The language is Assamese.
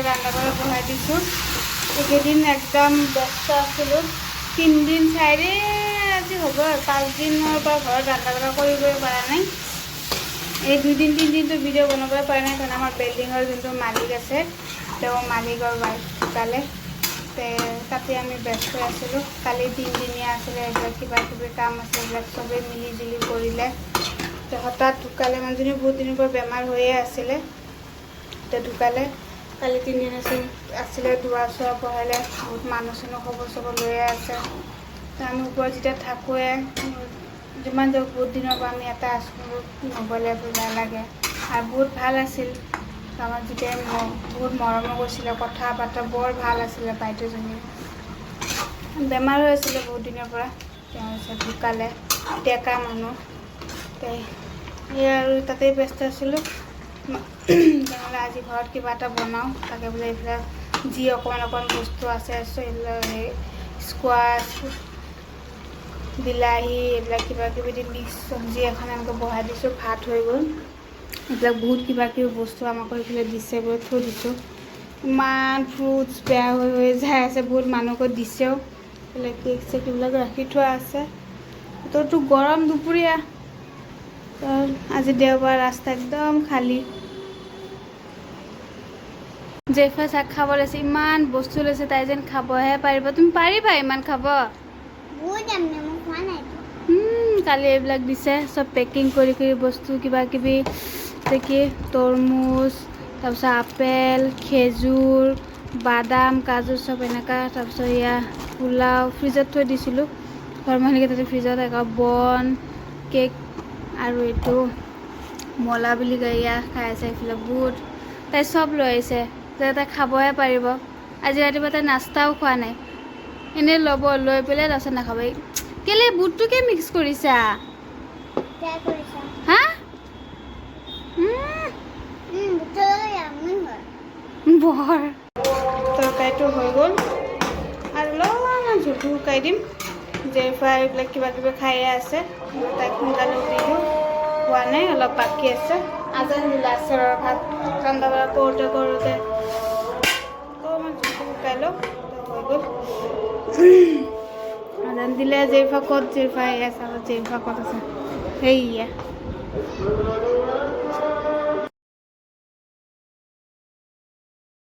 ৰান্ধা বঢ়া বহাই দিছোঁ। এইকেইদিন একদম ব্যস্ত আছিলোঁ। 3 দিন 4 দিন আজি হ'ব 5 দিনৰ পৰা ঘৰত ৰান্ধা বঢ়া কৰিবই পৰা নাই। এই 2 দিন 3 দিনটো ভিডিঅ' বনাবই পৰা নাই, কাৰণ আমাৰ বিল্ডিঙৰ যোনটো মালিক আছে তেওঁ মালিকৰ ৱাইফ ঢুকালে। তাতে আমি ব্যস্ত আছিলোঁ। কালি 3 দিনীয়া আছিলে, এইবিলাক কিবা কিবি কাম আছে, এইবিলাক চবেই মিলি জুলি কৰিলে। হঠাৎ ঢুকালে। মানুহজনী বহুত দিনৰ পৰা বেমাৰ হৈয়ে আছিলে, এতিয়া ঢুকালে। কালি 3 দিন আছিলে, দুৱাৰ চোৱা বহালে, বহুত মানুহ চানুহ খবৰ চবৰ লৈয়ে আছে। আমি ওপৰত যেতিয়া থাকোঁৱে, যিমান যাওক বহুত দিনৰ পৰা আমি এটা আছোঁ, নগ'লে বেয়া লাগে। আৰু বহুত ভাল আছিল, আমাৰ যেতিয়া বহুত মৰমো কৰিছিলে, কথা বাৰ্তা বৰ ভাল আছিলে। বাইদেউজনী বেমাৰ হৈ আছিলে বহুত দিনৰ পৰা, তাৰপিছত ঢুকালে। ডেকা মানুহ, এই আৰু তাতেই ব্যস্ত আছিলোঁ। তেনেহ'লে আজি ঘৰত কিবা এটা বনাওঁ, তাকে বোলে এইবিলাক যি অকণমান বস্তু আছে এইবিলাক স্কোৱাচ, বিলাহী, এইবিলাক কিবা কিবি দি মিক্স চব্জি এখন এনেকৈ বহাই দিছোঁ। ভাত হৈ গ'ল। এইবিলাক বহুত কিবা কিবি বস্তু আমাকো এইফালে দিছে বুলি থৈ দিছোঁ। ইমান ফ্ৰুটছ বেয়া হৈ যাই আছে, বহুত মানুহকো দিছেও। এইবিলাক কেক চেক এইবিলাক ৰাখি থোৱা আছে। তোৰতো গৰম দুপৰীয়া, আজি দেওবাৰ, ৰাস্তা একদম খালী। জেফা চাহ খাব লৈছে, ইমান বস্তু লৈছে, তাই যেন খাবহে পাৰিব। তুমি পাৰিবা ইমান খাব? কালি এইবিলাক দিছে, চব পেকিং কৰি কৰি বস্তু কিবা কিবি, কি তৰমুজ, তাৰপিছত আপেল, খেজুৰ, বাদাম, কাজু, চব এনেকুৱা। তাৰপিছত এয়া পোলাও ফ্ৰিজত থৈ দিছিলোঁ, ঘৰৰ মানুহলৈকে তাতে ফ্ৰিজত। বন কেক আৰু এইটো মলা বুলি কয়, এয়া খাই আছে। এইফালে বুট, তাই চব লৈ আহিছে, তাই খাবহে পাৰিব। আজি ৰাতিপুৱা তাই নাস্তাও খোৱা নাই, এনেই ল'ব, লৈ পেলাই তাৰপিছত নাখাব। কেলে বুটটোকে মিক্স কৰিছা? হা? বৰ তৰকাৰীটো হৈ গ'ল, আৰু অলপমান জোলটো শুকাই দিম। জেফাই এইবিলাক কিবা কিবি খায়ে আছে, তাইক সোনকালে দিলোঁ, খোৱা নাই, অলপ বাকী আছে। আজান দিলে আছৰৰ ভাত ৰন্ধা বঢ়া কৰোঁতে কৰোঁতে অকণমান জোলটো শুকাই লওঁ, হৈ গ'ল। আজান দিলে জেফা ক'ত? জেফা এয়া চাব, জেফা ক'ত আছে, সেইয়া।